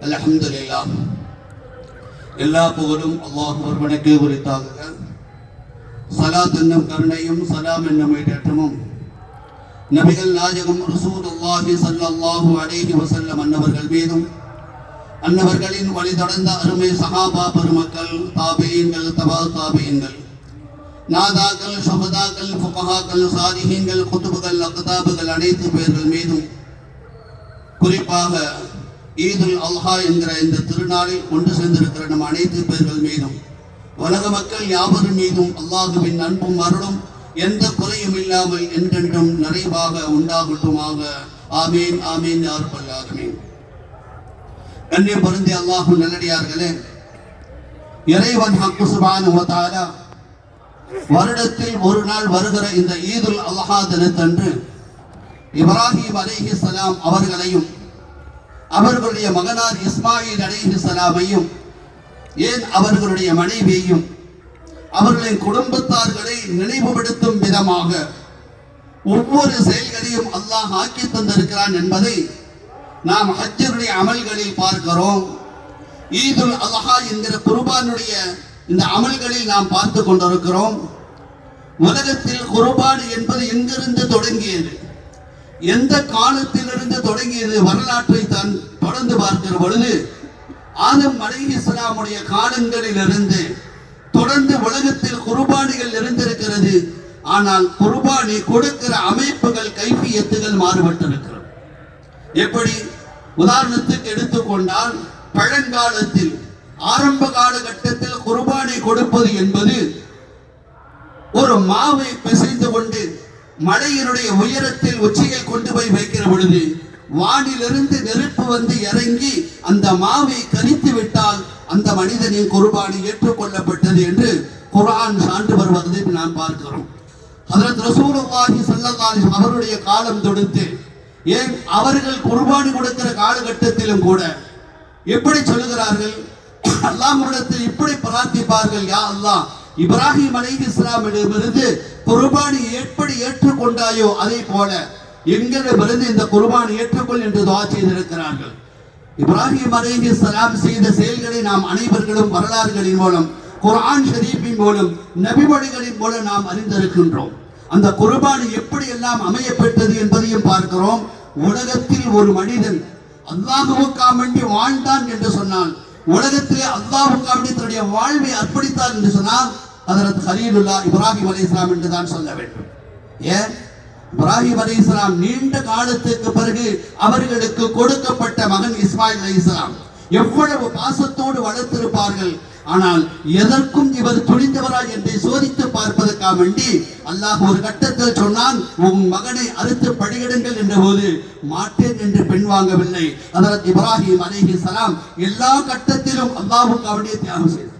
அல்ஹம்துலில்லாஹ். எல்லா புகழும் அல்லாஹ் ஒருவனுக்கே உரித்தாக. ஸலாத் என்னும் கருணையும் சலாம் என்னும் ஏற்றமும் நபிகள் நாயகம் ரசூலுல்லாஹி ஸல்லல்லாஹு அலைஹி வஸல்லம் அன்னவர்கள் மீதும் அன்னவர்களின் வழி தொடர்ந்த அருமை சஹாபா பெருமக்கள், தாபீன்கள், தபா தாபீன்கள், நாதாக்கள், ஷஹதாக்கள், ஃபுகஹாக்கள், சாலிஹீன்கள், குதுபுகள், அக்தாபுகள் அனைத்து பேர்கள் மீதும், குறிப்பாக ஈதுல் அல்ஹா என்கிற இந்த திருநாளில் ஒன்று சேர்ந்திருக்கிற நம் அனைத்து பேர்கள் மீதும், உலக மக்கள் யாவரும் மீதும் அல்லாஹுவின் அன்பும் அருளும் எந்த குறையும் இல்லாமல் என்றென்றும் நிறைவாக உண்டாகட்டுமாக. ஆமீன் ஆமீன் யா ரப்பல் ஆலமீன். கண்ணியம் பொருந்திய அல்லாஹ்வின் நல்லடியார்களே, இறைவன் ஹக்கு சுப்ஹானஹு வ தஆலா வருடத்தில் ஒரு நாள் வருகிற இந்த ஈதுல் அல்ஹா தினத்தன்று இப்ராஹிம் அலைஹிஸ்ஸலாம் அவர்களையும் அவர்களுடைய மகனார் இஸ்மாயில் அலைஹிஸ்ஸலாமையும், ஏன் அவர்களுடைய மனைவியையும் அவர்களின் குடும்பத்தார்களை நினைவுபடுத்தும் விதமாக ஒவ்வொரு செயல்களையும் அல்லாஹ் ஆக்கி தந்திருக்கிறான் என்பதை நாம் ஹஜ்ஜுடைய அமல்களில் பார்க்கிறோம். ஈதுல் அல்ஹா என்கிற குர்பானுடைய இந்த அமல்களில் நாம் பார்த்து கொண்டிருக்கிறோம். உலகத்தில் குர்பான் என்பது எங்கிருந்து தொடங்கியது, எந்த காலத்திலிருந்து தொடங்கியது, வரலாற்றை தான் தொடர்ந்து பார்க்கிற பொழுது ஆதம் அலைஹிஸ்ஸலாமுடைய காலங்களிலிருந்து தொடர்ந்து உலகத்தில் குர்பானிகள் இருந்திருக்கிறது. ஆனால் குர்பானி கொடுக்கிற அமைப்புகள், கைஃபியத்துகள் மாறுபட்டிருக்கிறது. எப்படி உதாரணத்துக்கு எடுத்துக்கொண்டால், பழங்காலத்தில் ஆரம்ப காலகட்டத்தில் குர்பானி கொடுப்பது என்பது ஒரு மாவை பிசைந்து கொண்டு மலையினுடைய உயரத்தில் உச்சியில் கொண்டு போய் வைக்கிற பொழுது வானிலிருந்து நெருப்பு வந்து இறங்கி அந்த மாவை கரித்து விட்டால் அந்த மனிதனின் குர்பானி ஏற்றுக்கொள்ளப்பட்டது என்று குர்ஆன் சான்று வருவதை நாம் பார்க்கிறோம். ஹஜ்ரத் ரசூலுல்லாஹி ஸல்லல்லாஹு அலைஹி வஸல்லம் அவருடைய காலம் தொடுத்து, ஏன் அவர்கள் குர்பானி கொடுக்கிற காலகட்டத்திலும் கூட எப்படி சொல்லுகிறார்கள், அல்லாஹ்விடத்தில் இப்படி பிரார்த்திப்பார்கள், யா அல்லாஹ், இப்ராஹிம் அலைஹிஸ்ஸலாமிடமிருந்து குர்பானி எப்படி ஏற்றுக்கொண்டாயோ அதே போல எங்களிடமிருந்து இந்த குர்பானி ஏற்றுக்கொள் என்று துஆ செய்திருக்கிறார்கள். இப்ராஹிம் அலைஹிஸ்ஸலாம் செய்த செயல்களை நாம் அனைவர்களும் வரலாறுகளின் மூலம், குர்ஆன் ஷரீஃபின் மூலம், நபிமொழிகளின் மூலம் நாம் அறிந்திருக்கின்றோம். அந்த குர்பானி எப்படி எல்லாம் அமையப்பட்டது என்பதையும் பார்க்கிறோம். உலகத்தில் ஒரு மனிதன் அல்லாஹ்வுக்காக வேண்டி வாழ்ந்தான் என்று சொன்னால், உலகத்திலே அல்லாஹ்வுக்காக வேண்டி தன்னுடைய வாழ்வை அர்ப்பணித்தான் என்று சொன்னால் ஹஜ்ரத் கலீலுல்லாஹ் இப்ராஹிம் அலைஹிஸ்ஸலாம் என்று தான் சொல்ல வேண்டும். ஏன் இப்ராஹிம் அலைஹிஸ்ஸலாம் நீண்ட காலத்துக்கு பிறகு அவர்களுக்கு கொடுக்கப்பட்ட மகன் இஸ்மாயில் அலைஹிஸ்ஸலாம் எவ்வளவு பாசத்தோடு வளர்த்திருப்பார்கள். ஆனால் எதற்கும் இவர் துணிந்தவராய் என்று சோதித்து பார்ப்பதற்காக வேண்டி அல்லாஹ் ஒரு கட்டத்தில் சொன்னான், உன் மகனை அறுத்து பலியிடுங்கள் என்ற போது மாட்டேன் என்று பெண் வாங்கவில்லை. ஹஜ்ரத் இப்ராஹிம் அலைஹிஸ்ஸலாம் எல்லா கட்டத்திலும் அல்லாஹ்வுக்காக வேண்டிய தியாகம் செய்தார்.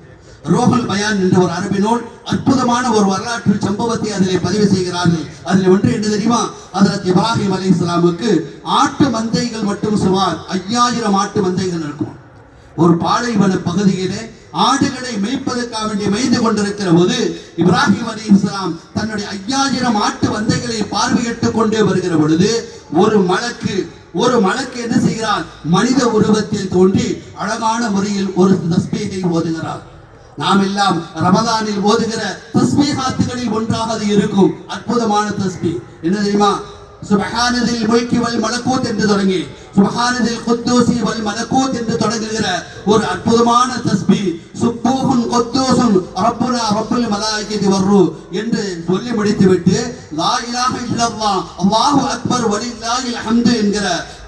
ரோஹல் பயான் என்ற ஒரு அரபி நூல் அற்புதமான ஒரு வரலாற்று சம்பவத்தை அதிலே பதிவு செய்கிறார்கள். அதில் ஒன்று என்ன தெரியுமா, ஹஜ்ரத் இப்ராஹிம் அலைஹிஸ்ஸலாமுக்கு ஆட்டு மந்தைகள் மட்டும் சுமார் 5000 ஆட்டு மந்தைகள் இருக்கும். ஒரு பாலைவன பகுதியிலே ஆடுகளை மேய்ப்பதற்காக வேண்டி மேய்ந்து கொண்டிருக்கிற போது இப்ராஹிம் அலைஹிஸ்ஸலாம் தன்னுடைய 5000 ஆட்டு மந்தைகளை பார்வையிட்டுக் கொண்டே வருகிற பொழுது ஒரு மலக்கு என்ன செய்கிறார், மனித உருவத்தில் தோன்றி அழகான முறையில் ஒரு தஸ்பீஹை ஓதுகிறார். நாம் எல்லாம் ரமதானில் ஓதுகிற தஸ்பீஹாத்துகளில் ஒன்றாக அது இருக்கும். அற்புதமான தஸ்பீஹ் என்ன தெரியுமா, சுப்ஹானதில் முல்கி வல் மலக்கூத் என்று தொடங்கி சுப்ஹானதில் குத்தூசி வல் மலக்கூத் என்று தொடங்குகிற ஒரு அற்புதமான தஸ்பீஹ் சுப்பூஹுன் குத்தூசுன் ரப்புனா ரப்புல் மலாயிகதி வர்ரு என்று சொல்லி முடித்துவிட்டு லா இலாஹ இல்லல்லாஹ் அல்லாஹு அக்பர் வலில்லாஹில் ஹம்து என்கிற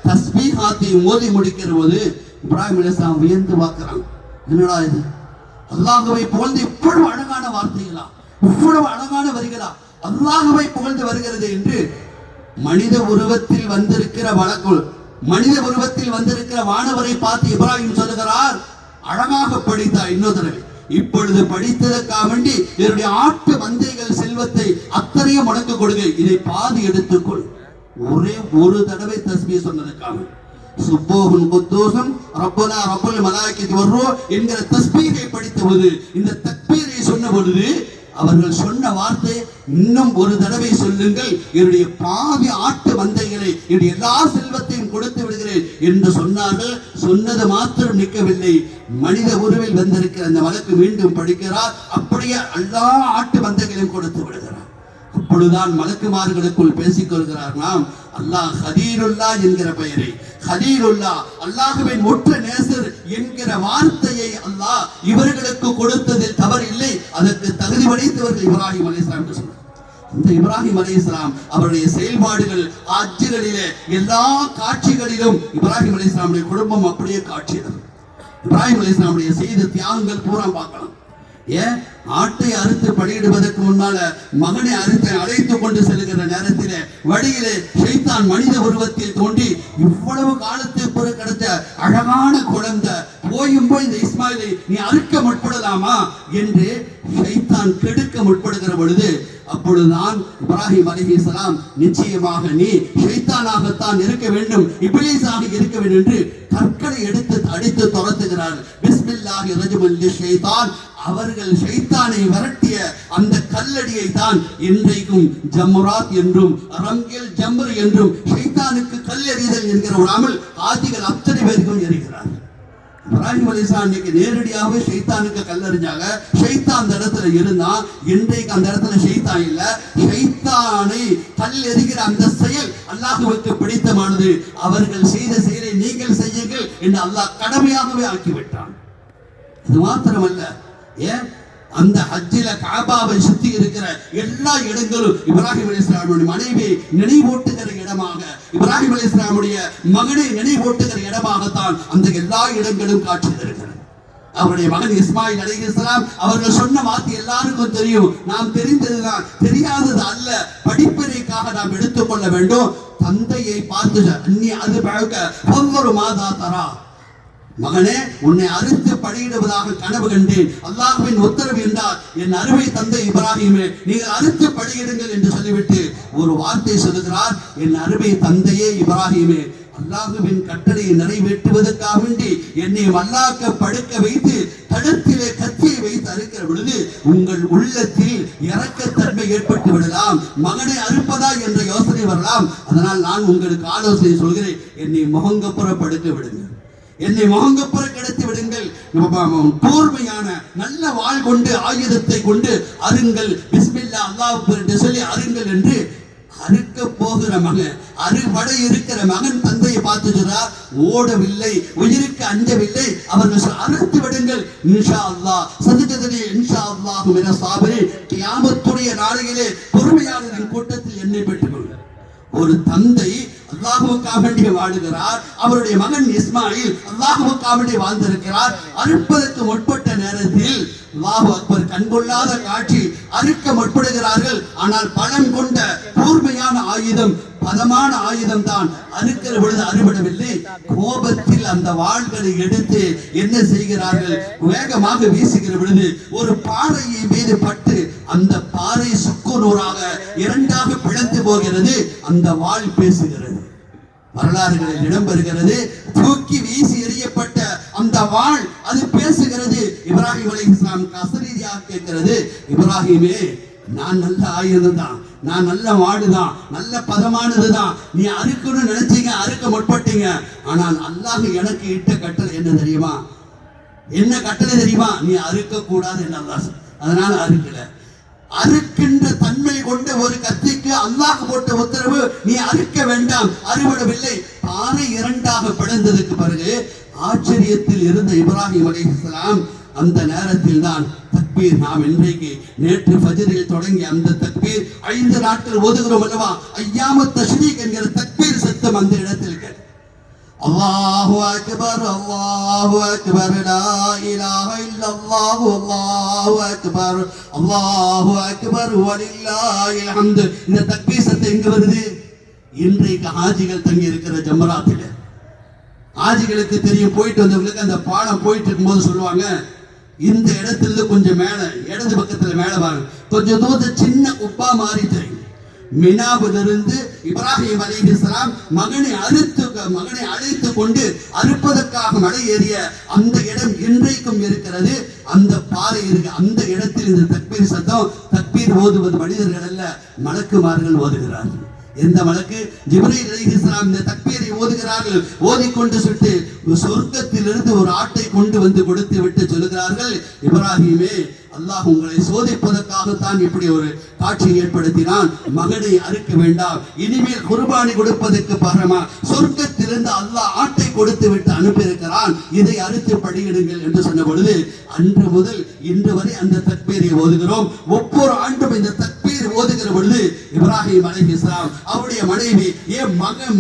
தஸ்பீஹாத்தை ஓதி முடிக்கிற போது இப்ராஹிம் அலைஹிஸ்ஸலாம் வியந்து பார்க்கிறாங்க, என்னடா இது, அல்லாஹ்வை புகழ்ந்து இவ்வளவு அழகான வார்த்தைகளா, இவ்வளவு அழகான வரிகளா அல்லாஹ்வை புகழ்ந்து வருகிறது என்று மனித உருவத்தில் வந்திருக்கிற வானவரை பார்த்து இப்ராஹிம் சொல்லுகிறார், அழகாக படித்தார். இன்னொரு தடவை இப்பொழுது படித்ததற்காக வேண்டி என்னுடைய ஆட்டு மந்தைகள் செல்வத்தை அத்தனையும் உனக்கு கொடுங்க, இதை பாதி எடுத்துக்கொள். ஒரே ஒரு தடவை தஸ்பீஹ் சொன்னதற்காக சுப்பூஹுன் குத்தூசுன் ரப்புனா ரப்புல் மலாயிகதி வர்ரு என்கிற தஸ்பீஹை படித்தபோது, இந்த தக்பீரை சொன்ன பொழுது அவர்கள் சொன்ன வார்த்தை, இன்னும் ஒரு தடவை சொல்லுங்கள், என்னுடைய பாவி ஆட்டு மந்தைகளை என்னுடைய எல்லா செல்வத்தையும் கொடுத்து விடுகிறேன் என்று சொன்னார்கள். சொன்னது மாத்திரம் நிற்கவில்லை, மனித உருவில் வந்திருக்கிற அந்த வழக்கு மீண்டும் படிக்கிறார். அப்படியே எல்லா ஆட்டு மந்தைகளையும் கொடுத்து விடுகிறார். அப்பொழுதுதான் மலக்குமார்களுக்குள் பேசிக் கொள்கிறார், நாம் அல்லாஹ் ஹலீலுல்லா என்கிற பெயரை, ஹலீலுல்லா அல்லாஹ்வின் ஒற்ற நேசர் என்கிற வார்த்தையை அல்லாஹ் இவர்களுக்கு கொடுத்ததில் தவறு இல்லை, அதற்கு தகுதி படைத்தவர்கள் இப்ராஹிம் அலைஹிஸ்ஸலாம் என்று சொன்னார். இந்த இப்ராஹிம் அலைஹிஸ்ஸலாம் அவருடைய செயல்பாடுகள், ஹஜ்ஜிகளிலே எல்லா காட்சிகளிலும் இப்ராஹிம் அலைஹிஸ்ஸலாமுடைய குடும்பம் அப்படியே காட்சியிடும். இப்ராஹிம் அலைஹிஸ்ஸலாமுடைய செய்த தியாகங்கள் பூரா பார்க்கலாம். ஏன் ஆட்டை அறுத்து பலியிடுவதற்கு முன்னால மகனை அழைத்து கொண்டு செல்கிற நேரத்திலே வழியிலே ஷைத்தான் மனித உருவத்தில் தோன்றி, இவ்வளவு காலத்துக்கு பிறகு கிடைச்ச அழகான குழந்தை போயும் போய் இந்த இஸ்மாயிலை நீ அறுக்க முற்படலாமா என்று ஷைத்தான் கெடுக்க முற்படுகிற பொழுது, அப்பொழுதுதான் இப்ராஹிம் அலைஹிஸ்ஸலாம் நிச்சயமாக நீ ஷைத்தானாகத்தான் இருக்க வேண்டும், இப்லீஸாக இருக்க வேண்டும் என்று கற்களை எடுத்து அடித்து துரத்துகிறார். பிஸ்மில்லாஹி ரஜ்முல் லிஷைத்தான். அவர்கள் ஷைத்தானை விரட்டிய அந்த கல்லடியை தான் இன்றைக்கும் ஜம்ராத் என்றும் ரம்கில் ஜம்ர் என்றும் ஷைத்தானுக்கு கல் எறிதல் என்கிற ஒரு அமல் ஆதிகள் அத்தனை பேருக்கும் எறிகிறார். இப்ராஹிம் அலைஹிஸ்ஸலாம் இன்னைக்கு நேரடியாகவே ஷைத்தானுக்கு கல்லறிஞ்சாங்க. ஷைத்தான் அந்த இடத்துல இருந்தா, இன்றைக்கு அந்த இடத்துல ஷைத்தான் இல்ல. ஷைத்தானை கல் எறிகிற அந்த செயல் அல்லாஹ்வுக்கு பிடித்தமானது. அவர்கள் செய்த செயலை நீங்கள் செய்யுங்கள் என்று அல்லாஹ் கடமையாகவே ஆக்கிவிட்டான். அது மாத்திரமல்ல, ஏன் அந்த ஹஜ்ஜில காபாவை சுத்தி இருக்கிற எல்லா இடங்களும் இப்ராஹிம் அலைஹிஸ்ஸலாமுடைய மனைவி நினைவூட்டுகிற இடமாக, இப்ராஹிம் அலைஹிஸ்ஸலாமுடைய மகனை நினைவூட்டுகிற இடமாகத்தான் அந்த எல்லா இடங்களும் காட்சி தருகிறது. அவருடைய மகன் இஸ்மாயில் அலைஹிஸ்ஸலாம் அவர்கள் சொன்ன வார்த்தை எல்லாருக்கும் தெரியும். நாம் தெரிந்ததுதான், தெரியாதது அல்ல. படிப்பினைக்காக நாம் எடுத்துக்கொள்ள வேண்டும். தந்தையை பார்த்து அன்னி அது பழக்க ஒவ்வொரு மாதா தரா, மகனே உன்னை அறுத்து பலியிடுவதாக கனவு கண்டேன், அல்லாஹ்வின் உத்தரவு என்றால் என் அருமை தந்தை இப்ராஹிமே நீங்கள் அறுத்து பலியிடுங்கள் என்று சொல்லிவிட்டு ஒரு வார்த்தை சொல்லுகிறார், என் அருமை தந்தையே இப்ராஹிமே, அல்லாஹ்வின் கட்டளையை நிறைவேற்றுவதற்காக வேண்டி என்னை மல்லாக்க படுக்க வைத்து கழுத்திலே கத்தியை வைத்து அறுக்கிற பொழுது உங்கள் உள்ளத்தில் இரக்கத்தன்மை ஏற்பட்டு விடலாம், மகனை அறுப்பதா என்ற யோசனை வரலாம். அதனால் நான் உங்களுக்கு ஆலோசனை சொல்கிறேன், என்னை முகங்கப்புற படுக்க விடுங்கள், என்னை முகங்கப்புற கிடத்தி விடுங்கள், கூர்மையான நல்ல வாள் கொண்டு ஆயுதத்தை கொண்டு அருங்கள், பிஸ்மில்லா அல்லாஹ் என்று சொல்லி அருங்கள் என்று அறுக்க போகிற மகன், அறுபட இருக்கிற மகன் தந்தையை பார்த்து சொல்றார், ஓடவில்லை, உயிருக்கு அஞ்சவில்லை, அவர்கள் அறுத்து விடுங்கள், இன்ஷா அல்லாஹ் சதுகதிலே இன்ஷா அல்லாஹ் மின சாபிரி, கியாமத்துடைய நாளையிலே பொறுமையாளரின் கூட்டத்தில் என்னை பெற்றுக் கொள்ளுங்கள். ஒரு தந்தை அல்லாஹ்வுக்காக வேண்டி வாழுகிறார், அவருடைய மகன் இஸ்மாயில் அல்லாஹ்வுக்காக வேண்டி வாழ்ந்திருக்கிறார். அறுப்பதற்கு முற்பட்ட நேரத்தில் அல்லாஹ் அக்பர், கண்கொள்ளாத காட்சி, அறுக்க முற்படுகிறார்கள். ஆனால் பலம் கொண்ட கூர்மையான ஆயுதம், பதமான ஆயுதம் தான், அறுக்கிற பொழுது அறுபடவில்லை. கோபத்தில் அந்த வாள்களை எடுத்து என்ன செய்கிறார்கள், வேகமாக வீசுகிற பொழுது ஒரு பாறையை மீது பட்டு அந்த பாறை சுக்குநூறாக இரண்டாக பிளந்து போகிறது. அந்த வாள் பேசுகிறது, வரலாறுகளில் இடம்பெறுகிறது. தூக்கி வீசி எறியப்பட்ட அந்த வாள் அது பேசுகிறது. இப்ராஹிம் அலைஹிஸ்ஸலாம் கசரீதியாக கேட்கிறது, இப்ராஹிமே நான் நல்ல ஆயுதம் தான், நான் நல்ல வாடுதான், நல்ல பதமானதுதான், நீ அறுக்கணும்னு நினைச்சீங்க, அறுக்க முற்பட்டீங்க. ஆனால் அல்லாஹ் எனக்கு இட்ட கட்டளை என்ன தெரியுமா, என்ன கட்டளை தெரியுமா, நீ அறுக்க கூடாது என்று அல்லாஹ், அதனால அறுக்கல. அறுக்கின்ற தன்மை கொண்ட ஒரு கத்திக்கு அல்லாஹ் போட்ட உத்தரவு, நீ அறுக்க வேண்டாம், அறுபடவில்லை. பாறை இரண்டாக பிளந்ததுக்கு பிறகு ஆச்சரியத்தில் இருந்த இப்ராஹிம் அலைஹிஸ்ஸலாம் அந்த நேரத்தில் தான் தக்பீர், நாம் இன்றைக்கு நேற்று ஃபஜ்ரில் தொடங்கி அந்த தக்பீர் 5 நாட்கள் ஓதுகிறோம் அல்லவா, ஐயாமத் தஷ்ரீக் என்கிற தக்பீர் சத்தம் அந்த இடத்தில் கேட்கும். அல்லாஹு அக்பர், அல்லாஹு அக்பர், லா இலாஹ இல்லல்லாஹ், அல்லாஹு அக்பர், அல்லாஹு அக்பர், வலில்லாஹில் ஹம்து. இந்த தக்பீர் சத்தம் எங்க வருது, இன்றைக்கு ஹாஜிகள் தங்கி இருக்கிற ஜம்ராத்தில். ஹாஜிகளுக்கு தெரியும், போயிட்டு வந்தவங்களுக்கு அந்த பாடம் போயிட்டு இருக்கும்போது சொல்லுவாங்க, இந்த இடத்துல கொஞ்சம் மேல இடது பக்கத்துல மேல பாருங்க, கொஞ்சம் தூரம் சின்ன குப்பா மாறி தெரியும். மினாவிலிருந்து இப்ராஹிம் அலைஹிஸ்ஸலாம் மகனை அழைத்து கொண்டு அறுப்பதற்காக மலை ஏறிய அந்த இடம் இன்றைக்கும் இருக்கிறது. அந்த பாறை இருக்கு, அந்த இடத்தில் இந்த தக்பீர் சத்தம், தக்பீர் ஓதுவது மனிதர்கள் அல்ல, மலக்குமார்கள் ஓதுகிறார்கள். எந்த மலக்கு? ஜிப்ரீல் அலைஹிஸ்ஸலாம் இந்த தக்பீரை ஓதுகிறார்கள். ஓதிக்கொண்டு சுட்டு சொர்க்கத்திலிருந்து ஒரு ஆட்டை கொண்டு வந்து கொடுத்து விட்டு சொல்லுகிறார்கள், இப்ராஹிமே, அல்லாஹ் உங்களை சோதிப்பதற்காகத்தான் இப்படி ஒரு காட்சி ஏற்படுத்தினான். மகனை அறுக்க வேண்டாம், இனிமேல் குர்பானி கொடுப்பதற்கு பகரமா சொர்க்கத்திலிருந்து அல்லாஹ் ஆட்டை கொடுத்து விட்டு அனுப்பியிருக்கிறான், இதை அறுத்து பலியிடுங்கள் என்று சொன்ன பொழுது அன்று முதல் இன்று வரை அந்த தக்பீரை ஓதுகிறோம். ஒவ்வொரு ஆண்டும் இந்த தக்பீர் ஓதுகிற பொழுது இப்ராஹிம் அலைஹிஸ்ஸலாம் அவருடைய மனைவி,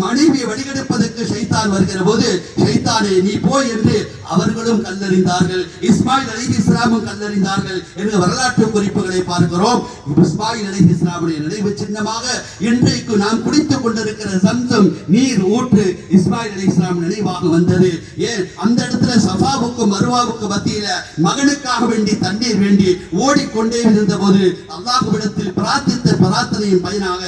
மனைவியை வழிகெடுப்பதற்கு ஷைத்தான் வருகிற போது, ஷைத்தானே நீ போய் என்று அவர்களும் கல்லறிந்தார்கள், இஸ்மாயில் அலைஹிஸ்ஸலாமும் கல்லறிந்தார்கள் என்று வரலாற்று குறிப்புகளை பார்க்கிறோம். இஸ்மாயில் அலைஹிஸ்ஸலாமுடைய நினைவு சின்னமாக இன்றைக்கு நாம் குடித்துக் கொண்டிருக்கிற சம்சம் நீர் ஊற்று இஸ்மாயில் அலைஹிஸ்ஸலாம் நினைவாக வந்தது. ஏன் அந்த இடத்துல சஃபாவுக்கும் மர்வாவுக்கும் மத்தியில மகனுக்காக வேண்டி தண்ணீர் வேண்டி ஓடிக்கொண்டே இருந்த போது அல்லாஹ்விடத்தில் பிரார்த்தித்த பிரார்த்தனையின் பயனாக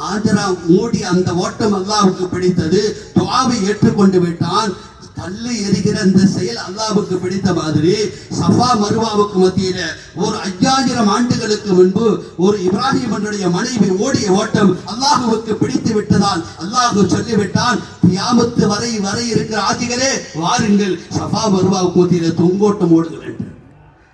ஆஜரா மூடி அந்த ஓட்டம் அல்லாஹ்வுக்கு பிடித்தது. துஆவை ஏற்றுக்கொண்டு விட்டான். கல்லு எரிகிற அந்த செயல் அல்லாஹ்வுக்கு பிடித்த மாதிரி சஃபா மர்வாவுக்கு மத்தியில ஒரு 5000 ஆண்டுகளுக்கு முன்பு ஒரு இப்ராஹிம் என்னுடைய மனைவி ஓடிய ஓட்டம் அல்லாஹ்வுக்கு பிடித்து விட்டதால் அல்லாஹ் சொல்லிவிட்டான், கியாமத்து வரை இருக்கிற ஆதிகளே வாருங்கள், சஃபா மர்வாவுக்கு மத்தியில தொங்கோட்டம் ஓடுங்கள் என்று.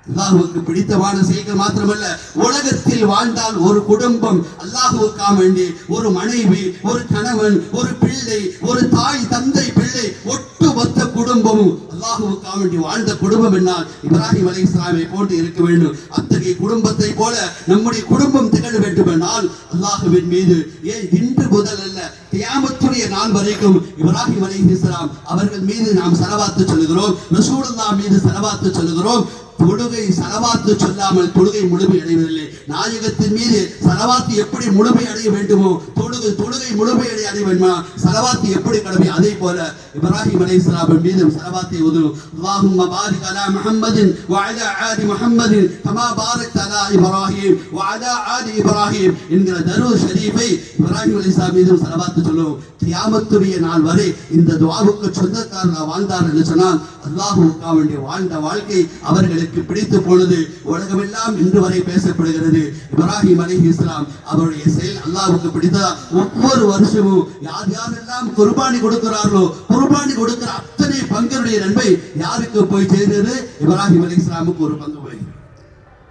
அல்லாஹ்வுக்கு பிடித்தமான செயல்கள் மாத்திரமல்ல, உலகத்தில் வாழ்ந்தால் ஒரு குடும்பம் அல்லாஹ்வுக்காக வேண்டி ஒரு மனைவி, ஒரு கணவன், ஒரு பிள்ளை, ஒரு தாய், தந்தை, பிள்ளை, ஒட்டுமொத்த குடும்பமும் அல்லாஹ்வுக்காக வேண்டி வாழ்ந்த குடும்பம் என்னால் இப்ராஹிம் அலைஹிஸ்ஸலாமை போன்று இருக்க வேண்டும். அத்தகைய குடும்பத்தை போல நம்முடைய குடும்பம் திகழ வேண்டும் என்றால் அல்லாஹ்வின் மீது ஏன் இன்று முதல் அல்ல, கியாமத்துடைய நாள் வரைக்கும் இப்ராஹிம் அலைஹிஸ்ஸலாம் அவர்கள் மீது நாம் ஸலவாத்து சொல்லுகிறோம், ரசூலுல்லாஹ் மீது ஸலவாத்து சொல்லுகிறோம். தொழுகை ஸலவாத்து சொல்லாமல் தொழுகை முழுமை அடைவதில்லை. நாயகத்தின் மீது ஸலவாத்து எப்படி முழுமை அடைய வேண்டுமோ தொழுகை முழுமை அடைய வேண்டுமா, ஸலவாத்து எப்படி கடமை, அதே போல இப்ராஹிம் அலைஹிஸ்ஸலாம் மீது ஸலவாத்தை ஓதுவோம். அல்லாஹும்ம பாரிக் அலா முஹம்மதின் வ அலா ஆலி முஹம்மதின் கமா பாரக்த அலா இப்ராஹிம் வ அலா ஆலி இப்ராஹிம் என்கிற தரூத் ஷரீஃபை இப்ராஹிம் அலைஹிஸ்ஸலாம் மீது ஸலவாத்து சொல்லுவோம். கியாமத்துடைய நாள் வரை இந்த துஆவுக்கு சொந்தக்காரனாக வாழ்ந்தார் என்று சொன்னால் அல்லாஹ்வுக்காக வேண்டி வாழ்ந்த வாழ்க்கை அவர்களுக்கு பிடித்து போனது. உலகமெல்லாம் இன்று வரை பேசப்படுகிறது. இப்ராஹிம் அலைஹிஸ்ஸலாம் அவருடைய செயல் அல்லாஹ்வுக்கு பிடித்ததா? ஒவ்வொரு வருஷமும் யாரெல்லாம் குர்பானி கொடுக்கிறார்களோ குர்பானி கொடுக்கிற அத்தனை பங்குடைய நன்மை யாருக்கு போய் சேர்ந்தது? இப்ராஹிம் அலைஹிஸ்ஸலாமுக்கு ஒரு பங்கு போய்.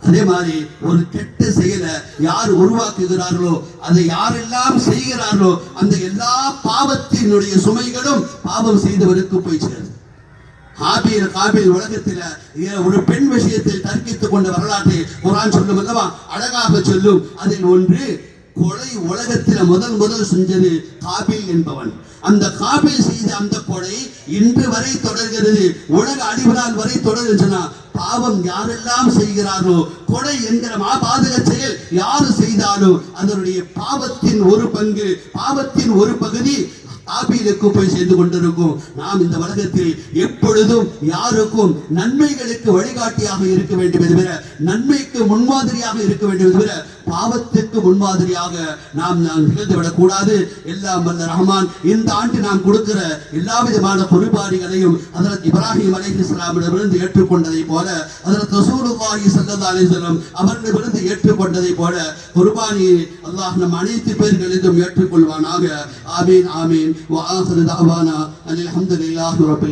அதே மாதிரி ஒரு கெட்ட செயலை யார் உருவாக்குகிறார்களோ அதை யாரெல்லாம் செய்கிறார்களோ அந்த எல்லா பாவத்தினுடைய சுமைகளும் பாவம் செய்தவருக்கு போய் சேரும். காபீல் உலகத்தில் ஒரு பெண் விஷயத்தில் தர்க்கித்துக் கொண்ட வரலாற்றை குர்ஆன் சொல்லும் அல்லவா, அழகாக சொல்லும். அதில் ஒன்று, கொலை உலகத்தில் முதல் செஞ்சது காபீல் என்பவன். அந்த காபீல் செய்த அந்த கொலை இன்று வரை தொடர்கிறது, உலக அழிவுநாள் வரை தொடர்கின்றன. பாவம் யாரெல்லாம் செய்கிறாரோ, கொலை என்கிற மாபாதக செயல் யாரு செய்தாலோ அதனுடைய பாவத்தின் ஒரு பங்கு, பாவத்தின் ஒரு பகுதி காபீலுக்கு போய் சேர்ந்து கொண்டிருக்கும். நாம் இந்த உலகத்தில் எப்பொழுதும் யாருக்கும் நன்மைகளுக்கு வழிகாட்டியாக இருக்க வேண்டும் என்கிற, நன்மைக்கு முன்மாதிரியாக இருக்க வேண்டும் என்கிற, பாவத்துக்கு முன்மாதிரியாக நாம் நிகழ்ந்துவிடக் கூடாது. எல்லாம் வல்ல ரஹ்மான் இந்த ஆண்டு நாம் கொடுக்கிற எல்லா விதமான குர்பானிகளையும் ஹஜ்ரத் இப்ராஹிம் அலைஹிஸ்ஸலாமிடமிருந்து ஏற்றுக்கொண்டதை போல, ஹஜ்ரத் ரசூலுல்லாஹி ஸல்லல்லாஹு அலைஹி வஸல்லம் அவர்களிடமிருந்து ஏற்றுக்கொண்டதை போல குர்பானியை அல்லாஹ் நம் அனைத்து பேர்களிலும் ஏற்றுக்கொள்வானாக. ஆமீன் ஆமீன். வ ஆகிரு தஅவானா அல்ஹம்துலில்லாஹி ரப்பில்